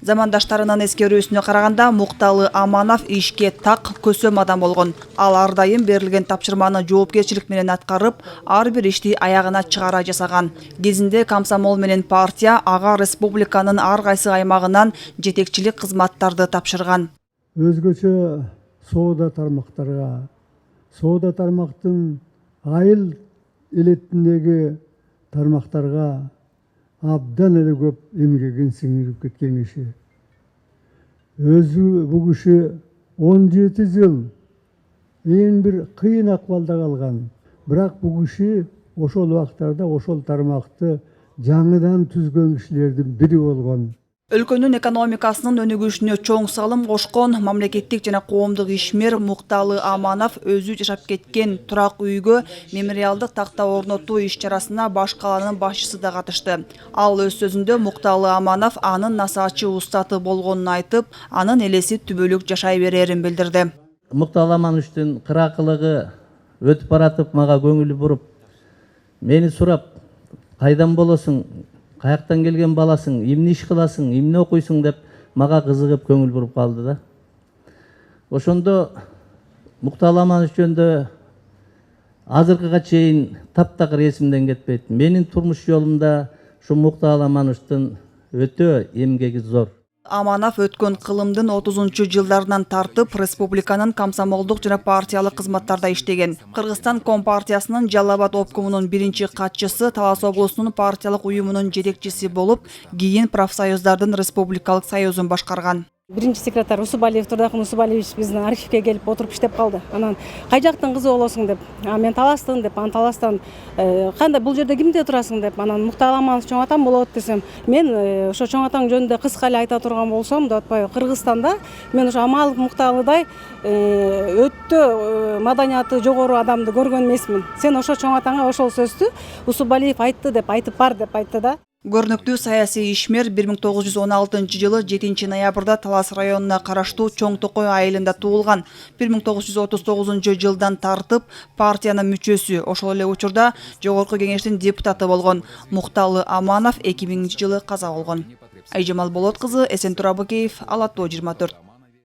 Замандаштарынын эскерүүсүнө караганда Мукталы Аманов ишке так көсөм адам болгон. Ал ар дайым берилген тапшырманы жоопкерчилик менен аткарып, ар бир ишти аягына чыгара жасаган. Кезинде комсомол менен партия ага республиканын ар кайсы аймагынан жетекчилик кызматтарды тапшырган. Өзгөчө соода тармактын айыл элетиндеги тармактарга абдан эле көп эмгегин сиңирип кеткен киши. Өзү бул киши 17 жыл эң бир кыйын акыбалда калган. Бирок бул киши ошол убактарда ошол тармакты жаңыдан түзгөн кишилердин бири болгон. Өлкөнүн экономикасынын өнүгүшүнө чоң салым кошкон мамлекеттик жана коомдук ишмер Мукталы Аманов өзү жашап кеткен турак үйгө мемориалдык такта орнотуу иш-чарасына баш калаанын башчысы да катышты. Ал өз сөзүндө Мукталы Аманов анын насаачы устаты болгонун айтып, анын элеси түбөлүк жашай берерин билдирди. Мукталы Амановичтин кыракылыгы өтүп баратып мага көңүл буруп, мени сурап, кайдан болосуң? Каяктан келген баласың, эмне иш кыласың, эмне окуйсуң деп мага кызыгып көңүл буруп калды да. Ошондо Мукталы Аманович жөнүндө азыркыга чейин таптакыр эсимден кетпейт. Менин турмуш жолумда ушу Мукталы Амановичтин өтө эмгеги зор. Аманов өткөн кылымдын 30-жылдарынан тартып республиканын комсомолдук жана партиялык кызматтарда иштеген. Кыргызстан Компартиясынын Жалал Абад обкомунун биринчи катчысы, Талас облусунун партиялык уюмунун жетекчиси болуп, кийин профсоюздардын республикалык союзун башкарган. Биринчи секретарь Усубалиев Турдакын Усубалиевич биздин архивге келип отуруп иштеп калды. Анан кай жактын кызы болосуң деп, мен Таластын деп, аны Таластан кандай бул жерде кимде турасың деп, анан Мукталы Аманов чоң атам болот десем, мен ошо чоң атаң жөнүндө кыска эле айта турган болсом деп атпайбы, Кыргызстанда мен ошо Амалов Мукталыдай өтө маданияты жогору адамды көргөн эмесмин. Сен ошо чоң атаңа ошол сөздү Усубалиев айтты деп айтып бар деп айтты да. Көрнөктүү саясий ишмер 1916-жылы 7 ноябрда Талас районуна караштуу Чоң Токой айылында туулган. 1939-жылдан тартып партиянын мүчөсү, ошол эле учурда Жогорку кеңештин депутаты болгон. Мукталы Аманов 2000-жылы каза болгон. Айжамал Болот кызы, Эсен Турабыкеев, Ала Тоо 24.